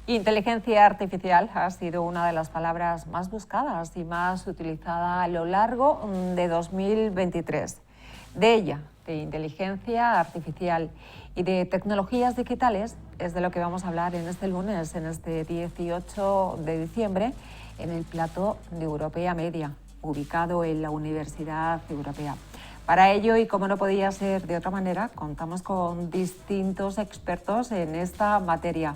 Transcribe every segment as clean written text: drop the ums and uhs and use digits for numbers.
Inteligencia artificial ha sido una de las palabras más buscadas y más utilizada a lo largo de 2023. De ella, de inteligencia artificial y de tecnologías digitales, es de lo que vamos a hablar en este lunes, en este 18 de diciembre, en el plató de Europea Media, ubicado en la Universidad Europea. Para ello, y como no podía ser de otra manera, contamos con distintos expertos en esta materia.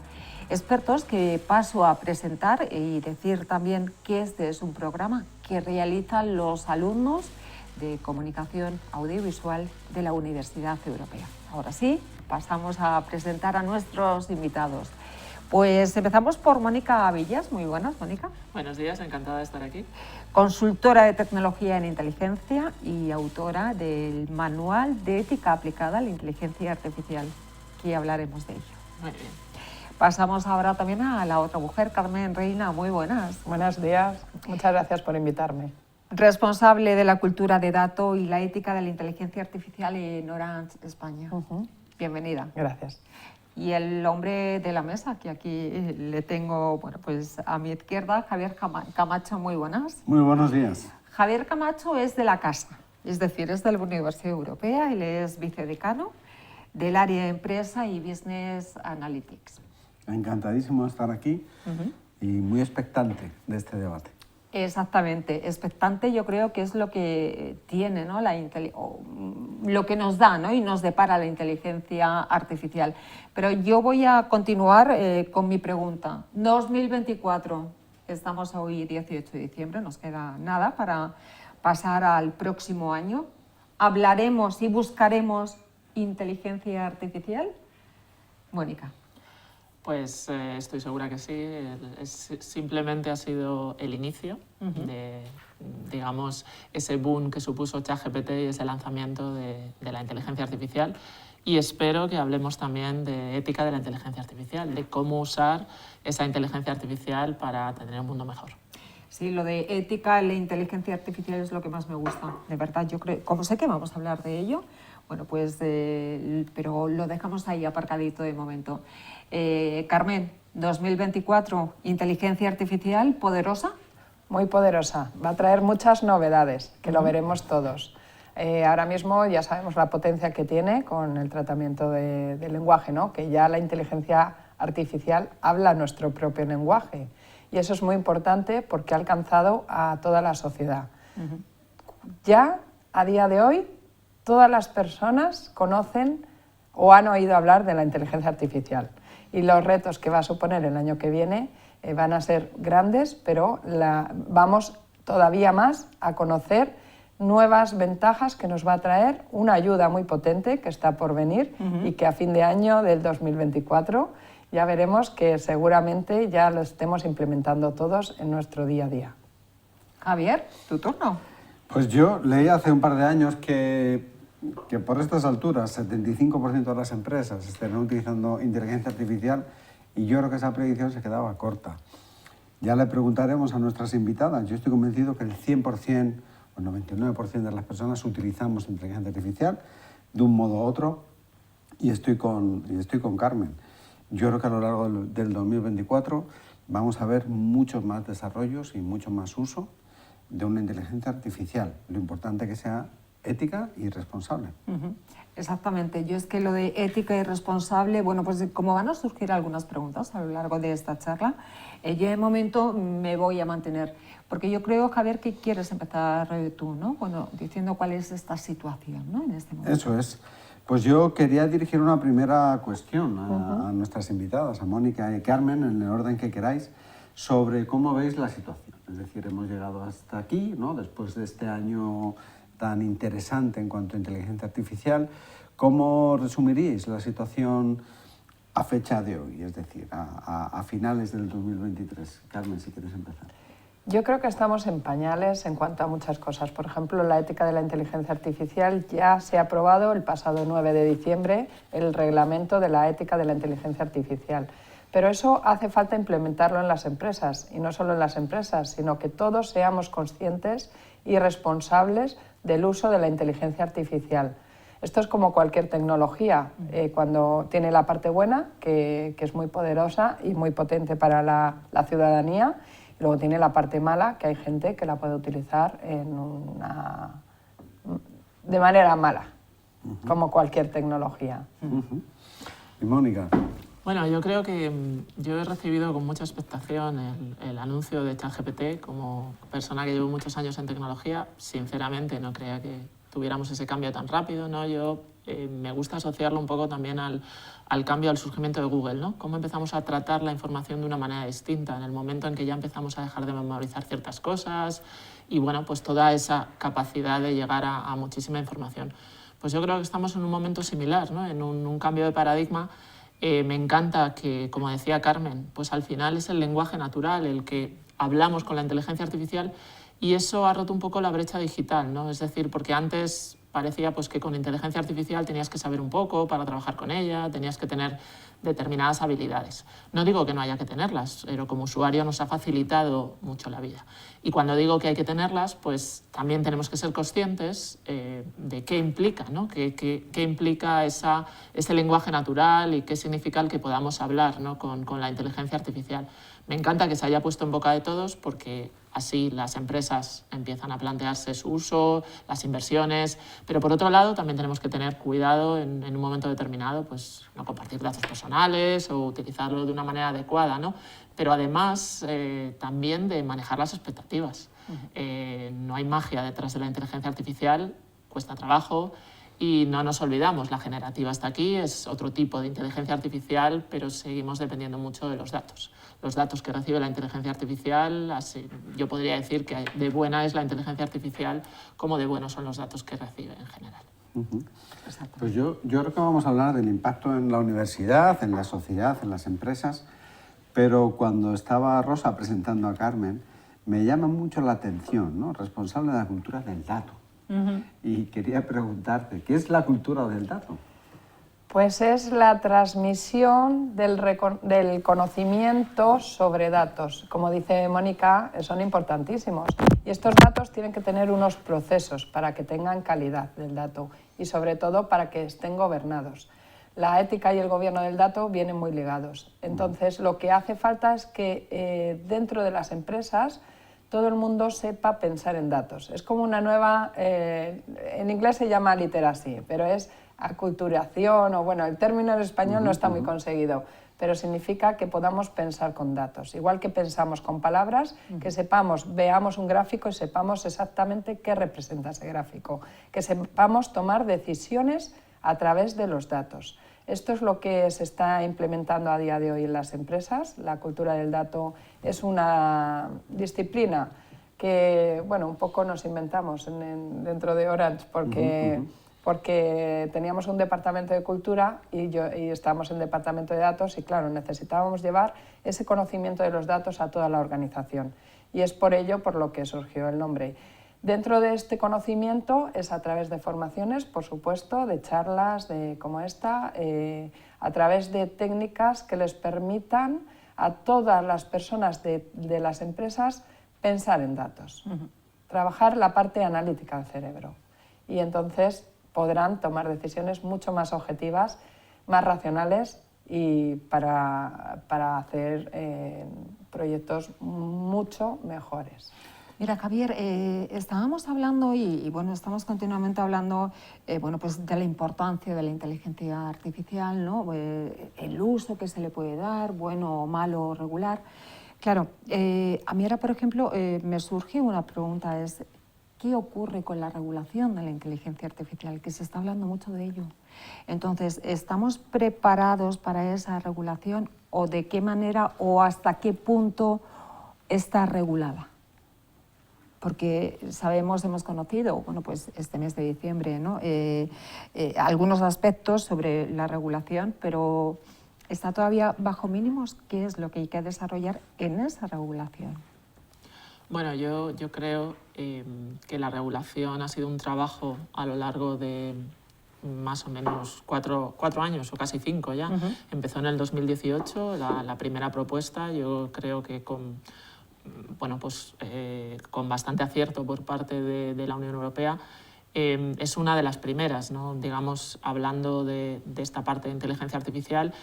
Expertos que paso a presentar y decir también que este es un programa que realizan los alumnos de Comunicación Audiovisual de la Universidad Europea. Ahora sí, pasamos a presentar a nuestros invitados. Pues empezamos por Mónica Villas. Muy buenas, Mónica. Buenos días, encantada de estar aquí. Consultora de tecnología en inteligencia y autora del Manual de Ética aplicada a la inteligencia artificial. Aquí hablaremos de ello. Muy bien. Pasamos ahora también a la otra mujer, Carmen Reina. Muy buenas. Buenos días, muchas gracias por invitarme. Responsable de la cultura de datos y la ética de la inteligencia artificial en Orange España. Bienvenida. Gracias. Y el hombre de la mesa, que aquí le tengo, bueno, pues a mi izquierda, Javier Camacho. Muy buenas. Muy buenos días. Javier Camacho es de la casa, es decir, es de la Universidad Europea. Él es vicedecano del área de Empresa y Business Analytics. Encantadísimo de estar aquí y muy expectante de este debate. Exactamente, expectante yo creo que es lo que tiene, ¿no? Lo que nos da, ¿no? Y nos depara la inteligencia artificial. Pero yo voy a continuar con mi pregunta. 2024, estamos hoy 18 de diciembre, nos queda nada para pasar al próximo año. ¿Hablaremos y buscaremos inteligencia artificial? Mónica. Pues estoy segura que sí. Simplemente ha sido el inicio de, digamos, ese boom que supuso ChatGPT y ese lanzamiento de la inteligencia artificial. Y espero que hablemos también de ética de la inteligencia artificial, de cómo usar esa inteligencia artificial para tener un mundo mejor. Sí, lo de ética en la inteligencia artificial es lo que más me gusta. De verdad, yo creo, como sé que vamos a hablar de ello, bueno, pues, pero lo dejamos ahí aparcadito de momento. Carmen, 2024, inteligencia artificial poderosa. Muy poderosa, va a traer muchas novedades, que lo veremos todos. Ahora mismo ya sabemos la potencia que tiene con el tratamiento del lenguaje, ¿no? Que ya la inteligencia artificial habla nuestro propio lenguaje. Y eso es muy importante porque ha alcanzado a toda la sociedad. Ya, a día de hoy, todas las personas conocen o han oído hablar de la inteligencia artificial. Y los retos que va a suponer el año que viene van a ser grandes, pero vamos todavía más a conocer nuevas ventajas que nos va a traer una ayuda muy potente que está por venir y que a fin de año del 2024 ya veremos que seguramente ya lo estemos implementando todos en nuestro día a día. Javier, tu turno. Pues yo leí hace un par de años que por estas alturas 75% de las empresas estarán utilizando inteligencia artificial y yo creo que esa predicción se quedaba corta. Ya le preguntaremos a nuestras invitadas. Yo estoy convencido que el 100% o el 99% de las personas utilizamos inteligencia artificial de un modo u otro y estoy con Carmen. Yo creo que a lo largo del 2024 vamos a ver muchos más desarrollos y mucho más uso de una inteligencia artificial. Lo importante es que sea ética y responsable. Exactamente. Yo es que lo de ética y responsable, bueno, pues como van a surgir algunas preguntas a lo largo de esta charla, yo de momento me voy a mantener. Porque yo creo, Javier, que quieres empezar tú, ¿no? Bueno, diciendo cuál es esta situación, ¿no? En este momento. Eso es. Pues yo quería dirigir una primera cuestión a nuestras invitadas, a Mónica y Carmen, en el orden que queráis, sobre cómo veis la situación. Es decir, hemos llegado hasta aquí, ¿no? Después de este año tan interesante en cuanto a inteligencia artificial. ¿Cómo resumiríais la situación a fecha de hoy, es decir, a finales del 2023? Carmen, si quieres empezar. Yo creo que estamos en pañales en cuanto a muchas cosas. Por ejemplo, la ética de la inteligencia artificial ya se ha aprobado el pasado 9 de diciembre, el reglamento de la ética de la inteligencia artificial. Pero eso hace falta implementarlo en las empresas, y no solo en las empresas, sino que todos seamos conscientes y responsables del uso de la inteligencia artificial. Esto es como cualquier tecnología, cuando tiene la parte buena, que es muy poderosa y muy potente para la ciudadanía, y luego tiene la parte mala, que hay gente que la puede utilizar de manera mala, como cualquier tecnología. Y Mónica. Bueno, yo creo que yo he recibido con mucha expectación el anuncio de ChatGPT. Como persona que llevo muchos años en tecnología, sinceramente no creía que tuviéramos ese cambio tan rápido, ¿no? Yo me gusta asociarlo un poco también al cambio, al surgimiento de Google, ¿no? Cómo empezamos a tratar la información de una manera distinta, en el momento en que ya empezamos a dejar de memorizar ciertas cosas y, bueno, pues toda esa capacidad de llegar a muchísima información. Pues yo creo que estamos en un momento similar, ¿no? En un cambio de paradigma. Me encanta que, como decía Carmen, pues al final es el lenguaje natural el que hablamos con la inteligencia artificial, y eso ha roto un poco la brecha digital, ¿no? Es decir, porque antes parecía pues, que con inteligencia artificial tenías que saber un poco para trabajar con ella, tenías que tener determinadas habilidades. No digo que no haya que tenerlas, pero como usuario nos ha facilitado mucho la vida. Y cuando digo que hay que tenerlas, pues también tenemos que ser conscientes de qué implica, ¿no? Qué implica ese lenguaje natural y qué significa el que podamos hablar, ¿no? con la inteligencia artificial. Me encanta que se haya puesto en boca de todos, porque así las empresas empiezan a plantearse su uso, las inversiones, pero por otro lado también tenemos que tener cuidado en un momento determinado, pues no compartir datos personales o utilizarlo de una manera adecuada, ¿no? Pero además también de manejar las expectativas. No hay magia detrás de la inteligencia artificial, cuesta trabajo. Y no nos olvidamos, la generativa está aquí, es otro tipo de inteligencia artificial, pero seguimos dependiendo mucho de los datos. Los datos que recibe la inteligencia artificial, así, yo podría decir que de buena es la inteligencia artificial como de buenos son los datos que recibe en general. Pues yo creo que vamos a hablar del impacto en la universidad, en la sociedad, en las empresas, pero cuando estaba Rosa presentando a Carmen, me llama mucho la atención, ¿no? Responsable de la cultura del dato. Y quería preguntarte, ¿qué es la cultura del dato? Pues es la transmisión del conocimiento sobre datos. Como dice Mónica, son importantísimos. Y estos datos tienen que tener unos procesos para que tengan calidad del dato y sobre todo para que estén gobernados. La ética y el gobierno del dato vienen muy ligados. Entonces, lo que hace falta es que dentro de las empresas todo el mundo sepa pensar en datos. Es como una nueva, en inglés se llama literacy, pero es aculturación, o bueno, el término en español no está muy conseguido, pero significa que podamos pensar con datos. Igual que pensamos con palabras, que sepamos, veamos un gráfico y sepamos exactamente qué representa ese gráfico, que sepamos tomar decisiones a través de los datos. Esto es lo que se está implementando a día de hoy en las empresas. La cultura del dato es una disciplina que, bueno, un poco nos inventamos dentro de Orange, porque teníamos un departamento de cultura y estábamos en el departamento de datos y, claro, necesitábamos llevar ese conocimiento de los datos a toda la organización. Y es por ello por lo que surgió el nombre. Dentro de este conocimiento es a través de formaciones, por supuesto, de charlas como esta, a través de técnicas que les permitan a todas las personas de las empresas pensar en datos, trabajar la parte analítica del cerebro. Y entonces podrán tomar decisiones mucho más objetivas, más racionales y para hacer proyectos mucho mejores. Mira, Javier, estábamos hablando y bueno, estamos continuamente hablando bueno, pues de la importancia de la inteligencia artificial, ¿no? El uso que se le puede dar, bueno, malo, regular. Claro, a mí ahora, por ejemplo, me surge una pregunta, es ¿qué ocurre con la regulación de la inteligencia artificial? Que se está hablando mucho de ello. Entonces, ¿estamos preparados para esa regulación o de qué manera o hasta qué punto está regulada? Porque sabemos, hemos conocido, bueno, pues este mes de diciembre, ¿no? Algunos aspectos sobre la regulación, pero ¿está todavía bajo mínimos? ¿Qué es lo que hay que desarrollar en esa regulación? Bueno, yo creo que la regulación ha sido un trabajo a lo largo de más o menos cuatro años o casi 5 ya. Empezó en el 2018 la primera propuesta, yo creo que con bastante acierto por parte de la Unión Europea, es una de las primeras, ¿no? Digamos, hablando de esta parte de inteligencia artificial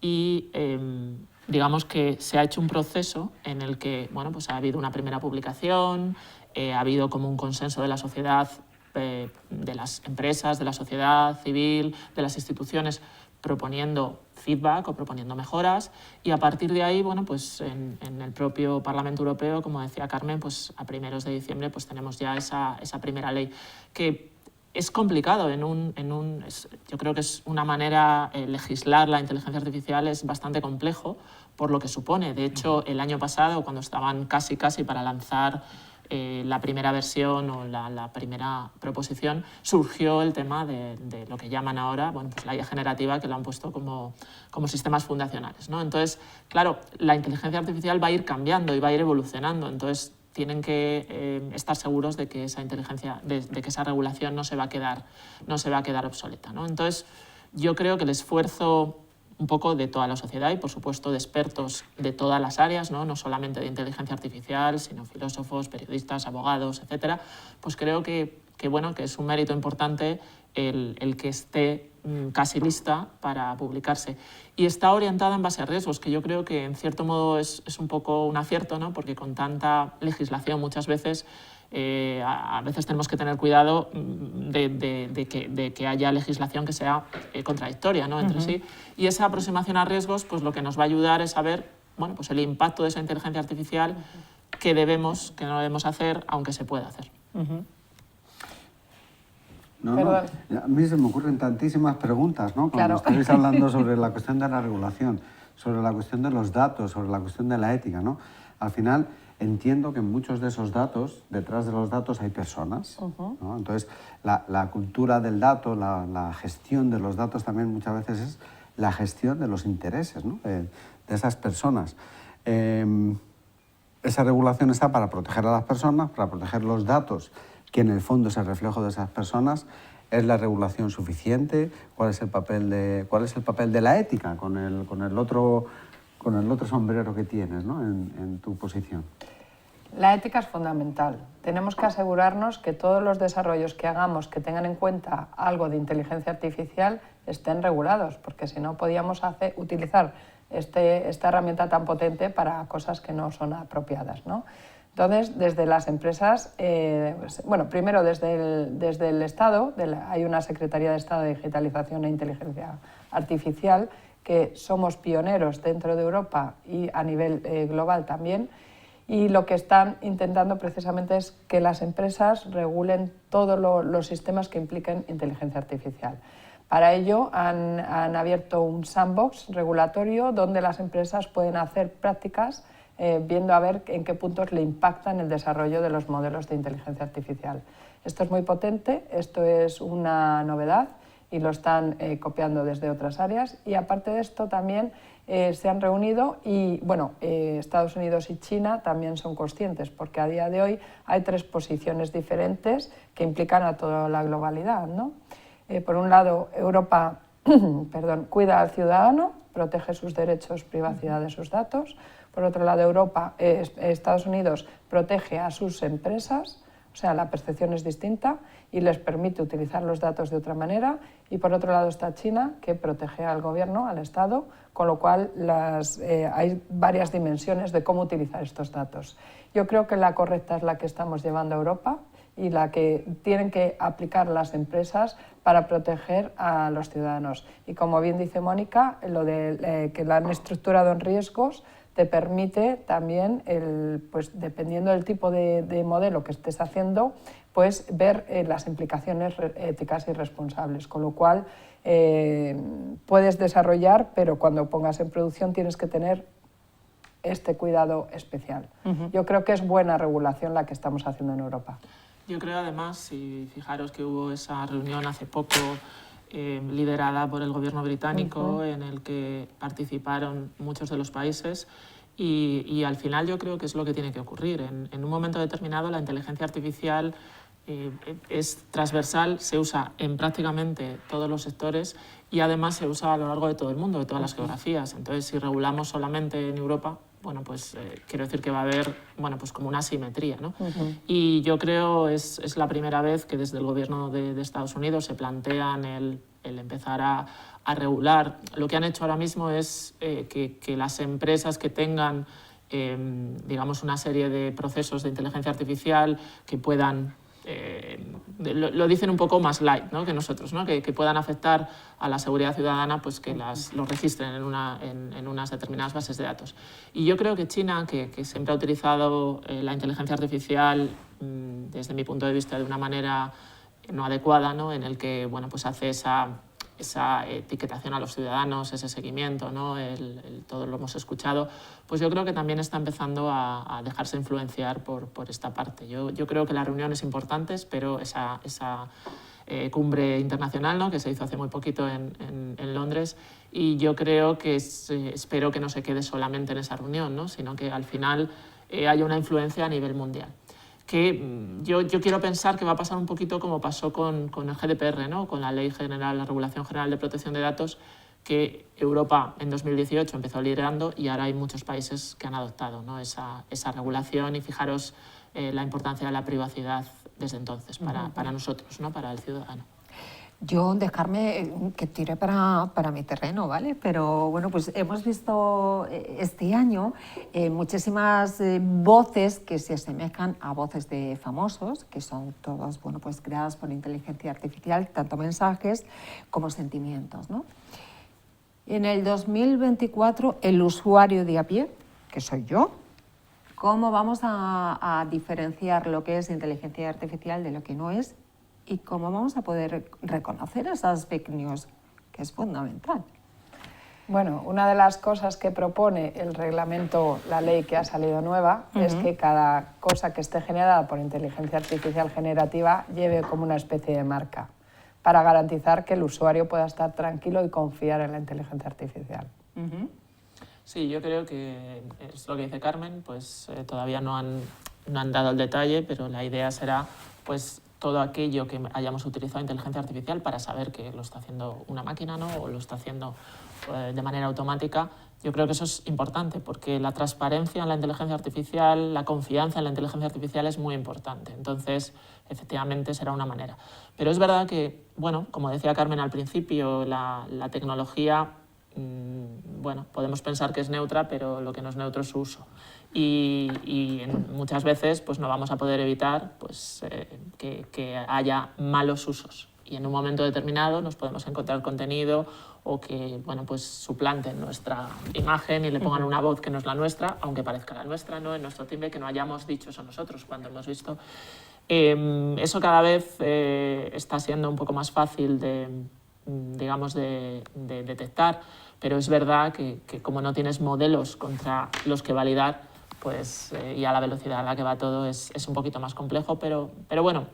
y digamos que se ha hecho un proceso en el que bueno, pues ha habido una primera publicación, ha habido como un consenso de la sociedad, de las empresas, de la sociedad civil, de las instituciones, proponiendo feedback o proponiendo mejoras, y a partir de ahí, bueno, pues en el propio Parlamento Europeo, como decía Carmen, pues a primeros de diciembre pues tenemos ya esa primera ley, que es complicado. Yo creo que es una manera, legislar la inteligencia artificial es bastante complejo por lo que supone. De hecho, el año pasado, cuando estaban casi para lanzar la primera versión o la primera proposición, surgió el tema de lo que llaman ahora, bueno, pues la IA generativa, que lo han puesto como sistemas fundacionales, ¿no? Entonces, claro, la inteligencia artificial va a ir cambiando y va a ir evolucionando, entonces tienen que estar seguros de que esa inteligencia, de que esa regulación no se va a quedar obsoleta, ¿no? Entonces, yo creo que el esfuerzo un poco de toda la sociedad y, por supuesto, de expertos de todas las áreas, no solamente de inteligencia artificial, sino filósofos, periodistas, abogados, etcétera, pues creo que es un mérito importante el que esté casi lista para publicarse. Y está orientada en base a riesgos, que yo creo que en cierto modo es un poco un acierto, ¿no? Porque con tanta legislación muchas veces a veces tenemos que tener cuidado de que haya legislación que sea contradictoria, ¿no? Entre sí. Y esa aproximación a riesgos, pues lo que nos va a ayudar es saber, bueno, pues el impacto de esa inteligencia artificial que no debemos hacer, aunque se pueda hacer. No, a mí se me ocurren tantísimas preguntas, ¿no? Cuando estáis hablando sobre la cuestión de la regulación, sobre la cuestión de los datos, sobre la cuestión de la ética, ¿no? Al final entiendo que en muchos de esos datos, detrás de los datos hay personas, ¿no? Entonces, la cultura del dato, la gestión de los datos también muchas veces es la gestión de los intereses, ¿no? de esas personas. Esa regulación está para proteger a las personas, para proteger los datos, que en el fondo es el reflejo de esas personas. ¿Es la regulación suficiente? ¿Cuál es el papel de la ética con el otro sombrero que tienes, ¿no? en tu posición? La ética es fundamental. Tenemos que asegurarnos que todos los desarrollos que hagamos que tengan en cuenta algo de inteligencia artificial estén regulados, porque si no podíamos utilizar esta herramienta tan potente para cosas que no son apropiadas, ¿no? Entonces, desde las empresas, primero desde el Estado, hay una Secretaría de Estado de Digitalización e Inteligencia Artificial, que somos pioneros dentro de Europa y a nivel global también, y lo que están intentando precisamente es que las empresas regulen todos los sistemas que impliquen inteligencia artificial. Para ello han abierto un sandbox regulatorio donde las empresas pueden hacer prácticas viendo a ver en qué puntos le impactan el desarrollo de los modelos de inteligencia artificial. Esto es muy potente, esto es una novedad y lo están copiando desde otras áreas, y aparte de esto también se han reunido y Estados Unidos y China también son conscientes, porque a día de hoy hay 3 posiciones diferentes que implican a toda la globalidad, ¿no? Por un lado, Europa cuida al ciudadano, protege sus derechos, privacidad de sus datos. Por otro lado, Estados Unidos protege a sus empresas, o sea, la percepción es distinta y les permite utilizar los datos de otra manera. Y por otro lado está China, que protege al gobierno, al Estado, con lo cual hay varias dimensiones de cómo utilizar estos datos. Yo creo que la correcta es la que estamos llevando a Europa y la que tienen que aplicar las empresas para proteger a los ciudadanos. Y como bien dice Mónica, lo de que la han estructurado en riesgos te permite también, dependiendo del tipo de modelo que estés haciendo, pues ver las implicaciones éticas y responsables, con lo cual puedes desarrollar, pero cuando pongas en producción tienes que tener este cuidado especial. Yo creo que es buena regulación la que estamos haciendo en Europa. Yo creo además, y fijaros que hubo esa reunión hace poco liderada por el gobierno británico, en el que participaron muchos de los países, y al final yo creo que es lo que tiene que ocurrir. En un momento determinado la inteligencia artificial es transversal, se usa en prácticamente todos los sectores y además se usa a lo largo de todo el mundo, de todas las geografías. Entonces, si regulamos solamente en Europa, bueno, pues quiero decir que va a haber, bueno, pues como una asimetría, ¿no? Y yo creo es la primera vez que desde el gobierno de Estados Unidos se plantean el empezar a regular. Lo que han hecho ahora mismo es que las empresas que tengan, digamos, una serie de procesos de inteligencia artificial que puedan, lo dicen un poco más light, ¿no?, que nosotros, ¿no?, que puedan afectar a la seguridad ciudadana, pues que los registren en unas determinadas bases de datos. Y yo creo que China, que siempre ha utilizado la inteligencia artificial, desde mi punto de vista, de una manera no adecuada, ¿no?, en el que, bueno, pues hace esa etiquetación a los ciudadanos, ese seguimiento, ¿no?, todo lo hemos escuchado, pues yo creo que también está empezando a dejarse influenciar por esta parte. Yo creo que las reuniones importantes, pero esa cumbre internacional, ¿no?, que se hizo hace muy poquito en Londres, y yo creo que espero que no se quede solamente en esa reunión, ¿no?, sino que al final haya una influencia a nivel mundial. Que yo quiero pensar que va a pasar un poquito como pasó con el GDPR, ¿no?, con la Ley General, la Regulación General de Protección de Datos, que Europa en 2018 empezó liderando y ahora hay muchos países que han adoptado, ¿no?, esa regulación, y fijaros la importancia de la privacidad desde entonces para nosotros, ¿no?, para el ciudadano. Yo, dejarme que tire para mi terreno, ¿vale? Pero bueno, pues hemos visto este año muchísimas voces que se asemejan a voces de famosos, que son todas, bueno, pues creadas por inteligencia artificial, tanto mensajes como sentimientos, ¿no? En el 2024, el usuario de a pie, que soy yo, ¿cómo vamos a diferenciar lo que es inteligencia artificial de lo que no es? ¿Y cómo vamos a poder reconocer esas fake news? Que es fundamental. Bueno, una de las cosas que propone el reglamento, la ley que ha salido nueva, es que cada cosa que esté generada por inteligencia artificial generativa lleve como una especie de marca, para garantizar que el usuario pueda estar tranquilo y confiar en la inteligencia artificial. Sí, yo creo que es lo que dice Carmen, pues todavía no han dado el detalle, pero la idea será, pues, todo aquello que hayamos utilizado inteligencia artificial para saber que lo está haciendo una máquina, ¿no?, o lo está haciendo de manera automática. Yo creo que eso es importante, porque la transparencia en la inteligencia artificial, la confianza en la inteligencia artificial es muy importante. Entonces, efectivamente, será una manera. Pero es verdad que, bueno, como decía Carmen al principio, la tecnología, bueno, podemos pensar que es neutra, pero lo que no es neutro es su uso. Y muchas veces pues no vamos a poder evitar, pues, que haya malos usos, y en un momento determinado nos podemos encontrar contenido o que, bueno, pues suplanten nuestra imagen y le pongan una voz que no es la nuestra, aunque parezca la nuestra, ¿no?, en nuestro timbre, que no hayamos dicho eso nosotros cuando hemos visto. Eso cada vez está siendo un poco más fácil de detectar, pero es verdad que como no tienes modelos contra los que validar, pues, y a la velocidad a la que va todo es un poquito más complejo, pero bueno,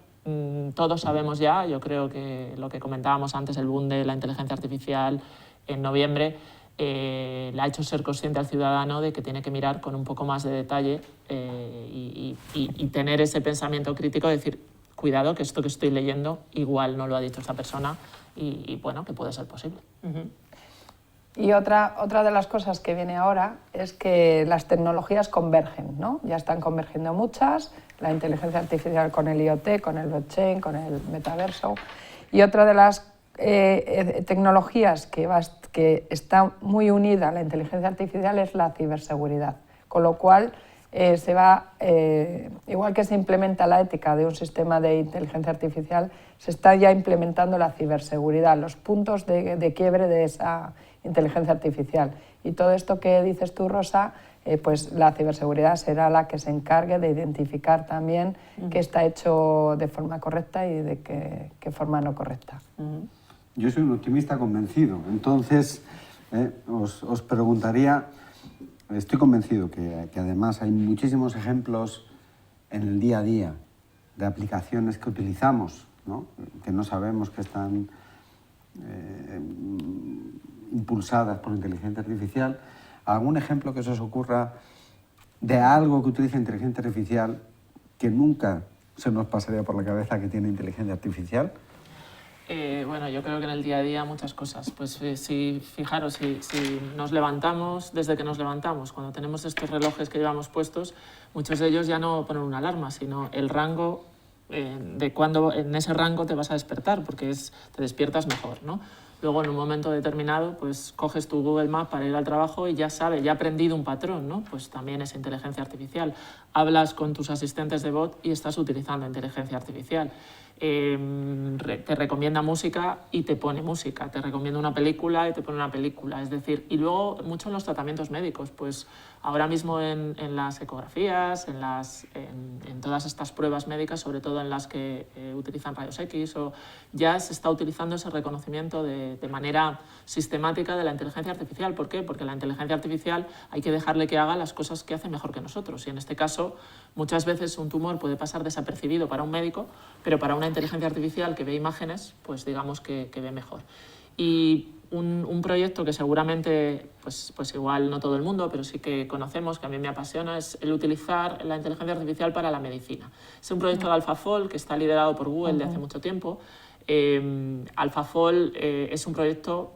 todos sabemos ya, yo creo que lo que comentábamos antes, el boom de la inteligencia artificial en noviembre, le ha hecho ser consciente al ciudadano de que tiene que mirar con un poco más de detalle y tener ese pensamiento crítico de decir, cuidado, que esto que estoy leyendo igual no lo ha dicho esta persona y bueno, que puede ser posible. Y otra de las cosas que viene ahora es que las tecnologías convergen, ¿no? Ya están convergiendo muchas, la inteligencia artificial con el IoT, con el blockchain, con el metaverso. Y otra de las tecnologías que está muy unida a la inteligencia artificial es la ciberseguridad, con lo cual igual que se implementa la ética de un sistema de inteligencia artificial, se está ya implementando la ciberseguridad, los puntos de quiebre de esa inteligencia artificial. Y todo esto que dices tú, Rosa, pues la ciberseguridad será la que se encargue de identificar también qué está hecho de forma correcta y de qué forma no correcta. Yo soy un optimista convencido, entonces os preguntaría, estoy convencido que además hay muchísimos ejemplos en el día a día de aplicaciones que utilizamos, ¿no?, que no sabemos que están impulsadas por inteligencia artificial. ¿Algún ejemplo que se os ocurra de algo que utiliza inteligencia artificial que nunca se nos pasaría por la cabeza que tiene inteligencia artificial? Bueno, yo creo que en el día a día muchas cosas. Pues si fijaros, si nos levantamos, desde que nos levantamos, cuando tenemos estos relojes que llevamos puestos, muchos de ellos ya no ponen una alarma, sino el rango de cuándo en ese rango te vas a despertar, porque te despiertas mejor, ¿no? Luego, en un momento determinado, pues coges tu Google Maps para ir al trabajo y ya sabes, ya ha aprendido un patrón, ¿no? Pues también es inteligencia artificial. Hablas con tus asistentes de bot y estás utilizando inteligencia artificial. Te recomienda música y te pone música. Te recomienda una película y te pone una película. Es decir, y luego mucho en los tratamientos médicos. Pues ahora mismo en las ecografías, en todas estas pruebas médicas, sobre todo en las que utilizan rayos X, ya se está utilizando ese reconocimiento de manera sistemática de la inteligencia artificial. ¿Por qué? Porque la inteligencia artificial hay que dejarle que haga las cosas que hace mejor que nosotros. Y en este caso, muchas veces un tumor puede pasar desapercibido para un médico, pero para una inteligencia artificial que ve imágenes, pues digamos que ve mejor. Y un proyecto que seguramente, pues igual no todo el mundo, pero sí que conocemos, que a mí me apasiona, es el utilizar la inteligencia artificial para la medicina. Es un proyecto de AlphaFold que está liderado por Google de hace mucho tiempo. AlphaFold es un proyecto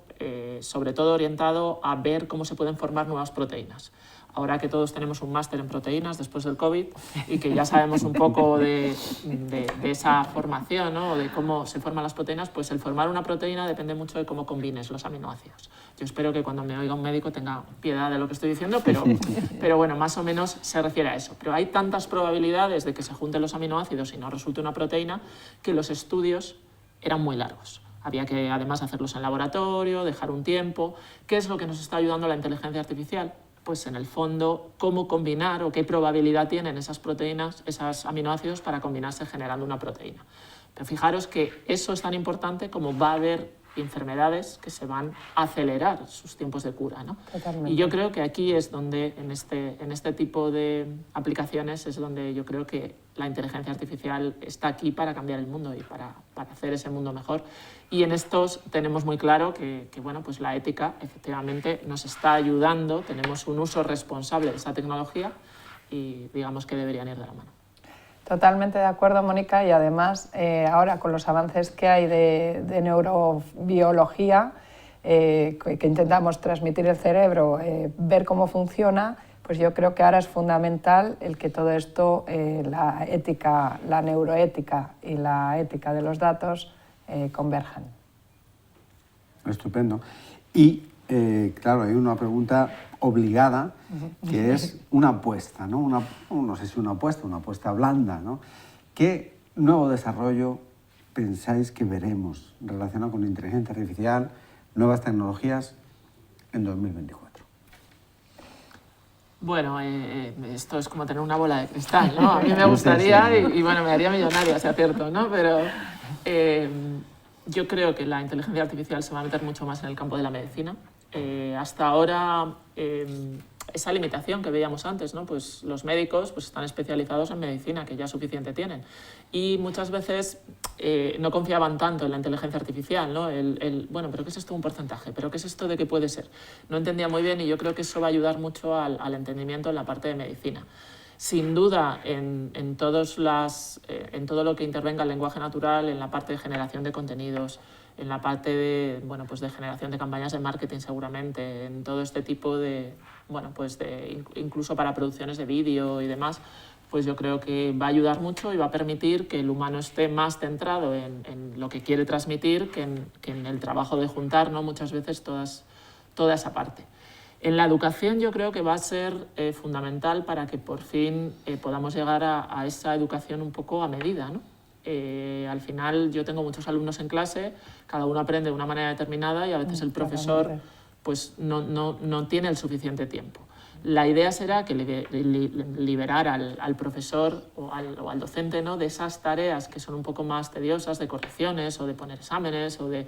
sobre todo orientado a ver cómo se pueden formar nuevas proteínas. Ahora que todos tenemos un máster en proteínas después del COVID y que ya sabemos un poco de esa formación, ¿no? De cómo se forman las proteínas, pues el formar una proteína depende mucho de cómo combines los aminoácidos. Yo espero que cuando me oiga un médico tenga piedad de lo que estoy diciendo, pero bueno, más o menos se refiere a eso. Pero hay tantas probabilidades de que se junten los aminoácidos y no resulte una proteína que los estudios eran muy largos. Había que además hacerlos en laboratorio, dejar un tiempo. ¿Qué es lo que nos está ayudando la inteligencia artificial? Pues en el fondo, cómo combinar o qué probabilidad tienen esas proteínas, esos aminoácidos para combinarse generando una proteína. Pero fijaros que eso es tan importante como va a haber enfermedades que se van a acelerar sus tiempos de cura, ¿no? Totalmente. Y yo creo que aquí es donde, en este tipo de aplicaciones, es donde yo creo que la inteligencia artificial está aquí para cambiar el mundo y para hacer ese mundo mejor. Y en estos tenemos muy claro que bueno, pues la ética efectivamente nos está ayudando, tenemos un uso responsable de esa tecnología y digamos que deberían ir de la mano. Totalmente de acuerdo, Mónica, y además ahora con los avances que hay de neurobiología, que intentamos transmitir el cerebro, ver cómo funciona, pues yo creo que ahora es fundamental el que todo esto, la ética, la neuroética y la ética de los datos converjan. Estupendo. Y claro, hay una pregunta obligada, que es una apuesta, ¿no? No sé si una apuesta blanda, ¿no? ¿Qué nuevo desarrollo pensáis que veremos relacionado con la inteligencia artificial, nuevas tecnologías en 2024? Bueno, esto es como tener una bola de cristal, ¿no? A mí me gustaría y bueno, me haría millonaria, sea cierto, ¿no? Pero yo creo que la inteligencia artificial se va a meter mucho más en el campo de la medicina. Hasta ahora, esa limitación que veíamos antes, ¿no? Pues los médicos pues están especializados en medicina, que ya suficiente tienen. Y muchas veces no confiaban tanto en la inteligencia artificial, ¿no? Bueno, ¿pero qué es esto un porcentaje? ¿Pero qué es esto de qué puede ser? No entendía muy bien y yo creo que eso va a ayudar mucho al entendimiento en la parte de medicina. Sin duda, en todo lo que intervenga el lenguaje natural, en la parte de generación de contenidos, en la parte de, bueno, pues de generación de campañas de marketing seguramente, en todo este tipo de, bueno, pues incluso para producciones de vídeo y demás, pues yo creo que va a ayudar mucho y va a permitir que el humano esté más centrado en lo que quiere transmitir que en el trabajo de juntar, ¿no? Muchas veces toda esa parte. En la educación yo creo que va a ser fundamental para que por fin podamos llegar a esa educación un poco a medida, ¿no? Al final yo tengo muchos alumnos en clase, cada uno aprende de una manera determinada y a veces el profesor pues, no tiene el suficiente tiempo. La idea será que liberar al profesor o al docente, ¿no? De esas tareas que son un poco más tediosas, de correcciones o de poner exámenes o de...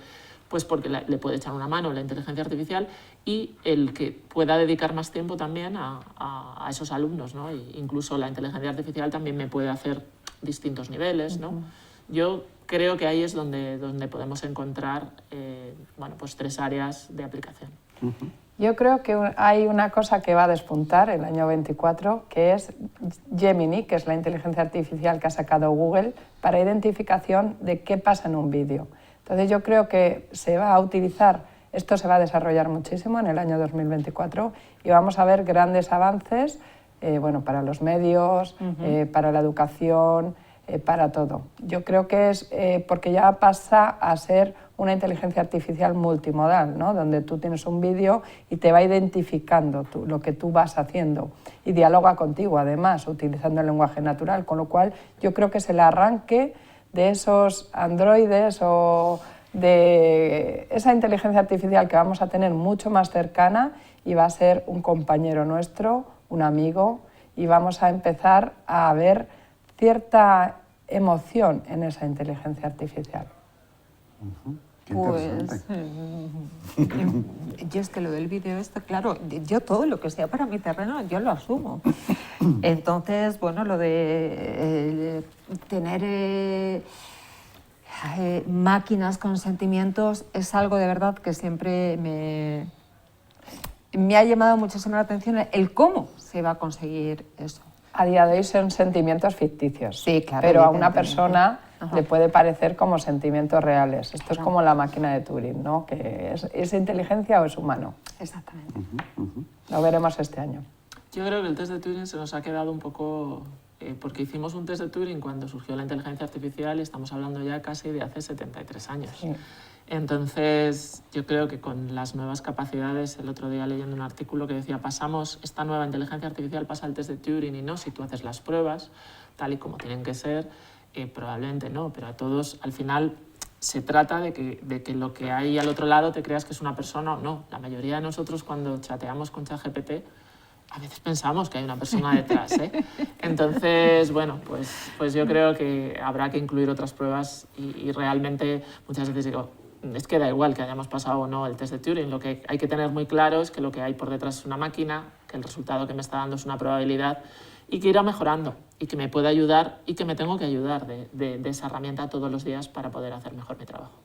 pues porque le puede echar una mano la inteligencia artificial y el que pueda dedicar más tiempo también a esos alumnos, ¿no? E incluso la inteligencia artificial también me puede hacer distintos niveles, ¿no? Yo creo que ahí es donde podemos encontrar bueno, pues 3 áreas de aplicación. Yo creo que hay una cosa que va a despuntar el año 24, que es Gemini, que es la inteligencia artificial que ha sacado Google para identificación de qué pasa en un vídeo. Entonces yo creo que se va a utilizar, esto se va a desarrollar muchísimo en el año 2024 y vamos a ver grandes avances bueno, para los medios, para la educación, para todo. Yo creo que es porque ya pasa a ser una inteligencia artificial multimodal, ¿no? Donde tú tienes un vídeo y te va identificando lo que tú vas haciendo y dialoga contigo, además, utilizando el lenguaje natural, con lo cual yo creo que es el arranque de esos androides o de esa inteligencia artificial que vamos a tener mucho más cercana y va a ser un compañero nuestro, un amigo, y vamos a empezar a ver cierta emoción en esa inteligencia artificial. Qué Pues interesante. yo es que lo del vídeo esto, claro, yo todo lo que sea para mi terreno, yo lo asumo. Entonces, bueno, lo de tener máquinas con sentimientos es algo de verdad que siempre me ha llamado muchísimo la atención el cómo se va a conseguir eso. A día de hoy son sentimientos ficticios, Sí, claro, pero a una evidentemente. persona Ajá. le puede parecer como sentimientos reales. Esto es Ajá. como la máquina de Turing, ¿no? Que ¿es inteligencia o es humano? Exactamente. Lo veremos este año. Yo creo que el test de Turing se nos ha quedado un poco... porque hicimos un test de Turing cuando surgió la inteligencia artificial y estamos hablando ya casi de hace 73 años. Sí. Entonces, yo creo que con las nuevas capacidades, el otro día leyendo un artículo que decía, esta nueva inteligencia artificial pasa el test de Turing y no, si tú haces las pruebas tal y como tienen que ser, probablemente no, pero a todos al final se trata de que lo que hay al otro lado te creas que es una persona o no. La mayoría de nosotros cuando chateamos con ChatGPT a veces pensamos que hay una persona detrás, ¿eh? Entonces, bueno, pues yo creo que habrá que incluir otras pruebas y realmente muchas veces digo, es que da igual que hayamos pasado o no el test de Turing, lo que hay que tener muy claro es que lo que hay por detrás es una máquina, que el resultado que me está dando es una probabilidad y que irá mejorando y que me puede ayudar y que me tengo que ayudar de esa herramienta todos los días para poder hacer mejor mi trabajo.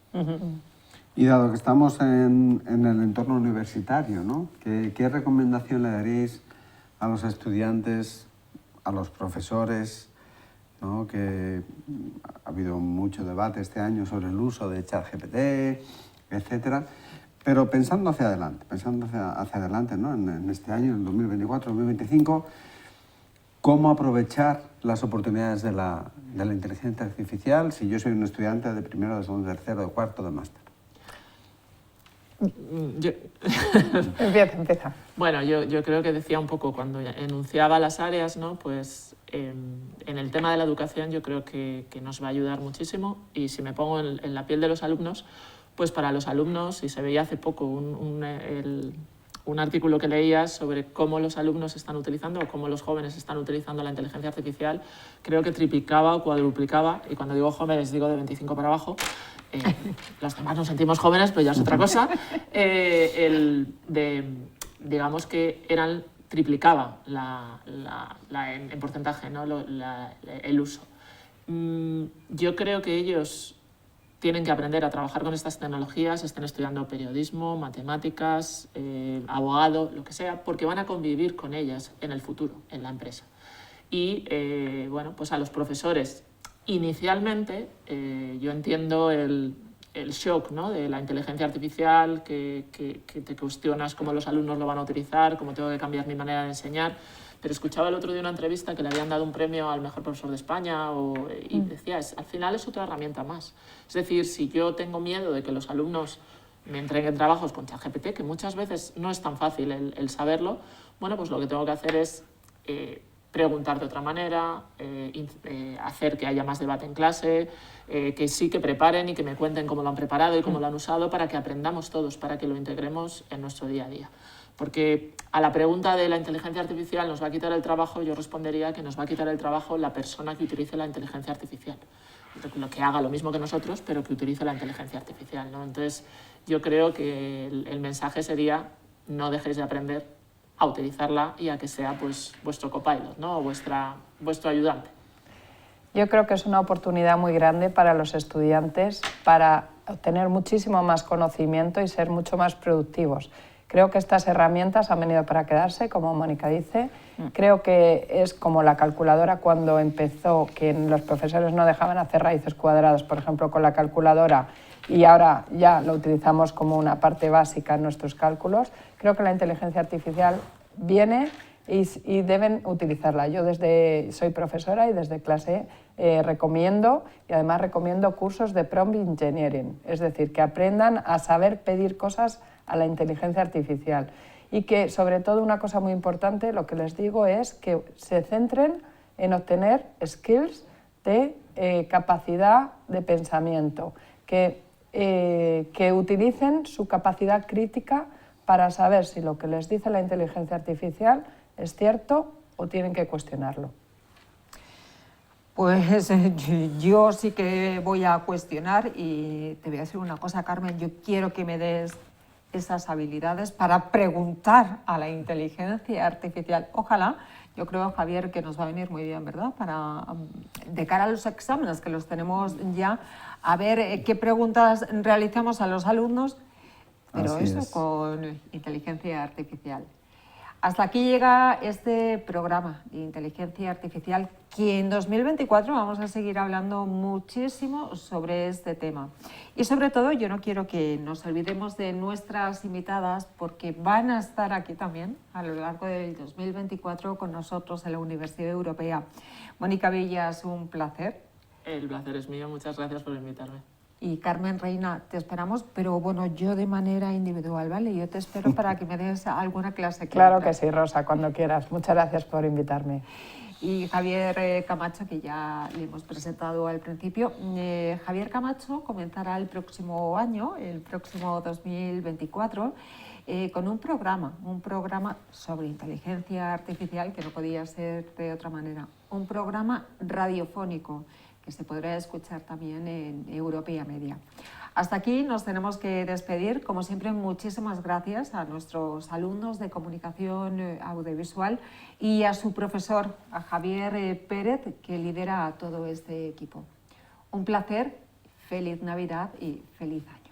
Y dado que estamos en el entorno universitario, ¿no? ¿Qué recomendación le daréis a los estudiantes, a los profesores, ¿no? Que ha habido mucho debate este año sobre el uso de ChatGPT, etcétera, pero pensando hacia adelante, ¿no? En este año, en 2024, 2025, ¿cómo aprovechar las oportunidades de la inteligencia artificial si yo soy un estudiante de primero, de segundo, de tercero, de cuarto, de máster? Empieza. Bueno, yo creo que decía un poco cuando enunciaba las áreas, ¿no? Pues en el tema de la educación yo creo que nos va a ayudar muchísimo y si me pongo en la piel de los alumnos, pues para los alumnos, y se veía hace poco un artículo que leías sobre cómo los alumnos están utilizando o cómo los jóvenes están utilizando la inteligencia artificial, creo que triplicaba o cuadruplicaba, y cuando digo jóvenes digo de 25 para abajo, los demás nos sentimos jóvenes, pero ya es otra cosa, digamos que triplicaba en porcentaje, ¿no? el uso. Yo creo que ellos tienen que aprender a trabajar con estas tecnologías, estén estudiando periodismo, matemáticas, abogado, lo que sea, porque van a convivir con ellas en el futuro, en la empresa. Y bueno, pues a los profesores, inicialmente, yo entiendo el shock, ¿no? De la inteligencia artificial, que te cuestionas cómo los alumnos lo van a utilizar, cómo tengo que cambiar mi manera de enseñar. Pero escuchaba el otro día una entrevista que le habían dado un premio al mejor profesor de España y decía, al final es otra herramienta más. Es decir, si yo tengo miedo de que los alumnos me entreguen trabajos con ChatGPT, que muchas veces no es tan fácil el saberlo, bueno, pues lo que tengo que hacer es preguntar de otra manera, hacer que haya más debate en clase, que sí que preparen y que me cuenten cómo lo han preparado y cómo lo han usado para que aprendamos todos, para que lo integremos en nuestro día a día. Porque a la pregunta de la inteligencia artificial nos va a quitar el trabajo, yo respondería que nos va a quitar el trabajo la persona que utilice la inteligencia artificial. Lo que haga lo mismo que nosotros, pero que utilice la inteligencia artificial, ¿no? Entonces, yo creo que el mensaje sería no dejéis de aprender a utilizarla y a que sea pues, vuestro copilot, ¿no? O vuestro ayudante. Yo creo que es una oportunidad muy grande para los estudiantes para obtener muchísimo más conocimiento y ser mucho más productivos. Creo que estas herramientas han venido para quedarse, como Mónica dice. Creo que es como la calculadora cuando empezó, que los profesores no dejaban hacer raíces cuadradas, por ejemplo, con la calculadora, y ahora ya lo utilizamos como una parte básica en nuestros cálculos, creo que la inteligencia artificial viene y deben utilizarla. Yo soy profesora y desde clase recomiendo, y además recomiendo cursos de prompt engineering, es decir, que aprendan a saber pedir cosas a la inteligencia artificial y que, sobre todo, una cosa muy importante, lo que les digo es que se centren en obtener skills de capacidad de pensamiento, que utilicen su capacidad crítica para saber si lo que les dice la inteligencia artificial es cierto o tienen que cuestionarlo. Pues yo sí que voy a cuestionar y te voy a decir una cosa, Carmen, yo quiero que me des esas habilidades para preguntar a la inteligencia artificial. Ojalá, yo creo, Javier, que nos va a venir muy bien, ¿verdad? De cara a los exámenes, que los tenemos ya, a ver qué preguntas realizamos a los alumnos, pero Así eso es. con inteligencia artificial. Hasta aquí llega este programa de inteligencia artificial, que en 2024 vamos a seguir hablando muchísimo sobre este tema. Y sobre todo, yo no quiero que nos olvidemos de nuestras invitadas, porque van a estar aquí también a lo largo del 2024 con nosotros en la Universidad Europea. Mónica Villas, un placer. El placer es mío, muchas gracias por invitarme. Y Carmen Reina, te esperamos, pero bueno, yo de manera individual, ¿vale? Yo te espero para que me des alguna clase. Claro que sí, Rosa, cuando quieras. Muchas gracias por invitarme. Y Javier Camacho, que ya le hemos presentado al principio. Javier Camacho comenzará el próximo año, el próximo 2024, con un programa sobre inteligencia artificial, que no podía ser de otra manera, un programa radiofónico que se podrá escuchar también en Europea Media. Hasta aquí nos tenemos que despedir. Como siempre, muchísimas gracias a nuestros alumnos de comunicación audiovisual y a su profesor, a Javier Pérez, que lidera todo este equipo. Un placer, feliz Navidad y feliz año.